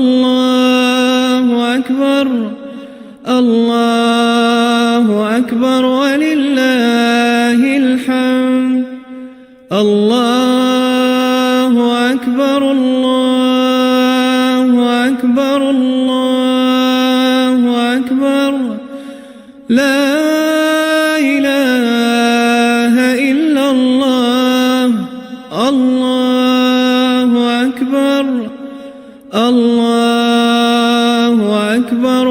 الله أكبر الله أكبر ولله الحمد. الله أكبر الله أكبر الله أكبر لا إله إلا الله. الله أكبر الله أكبر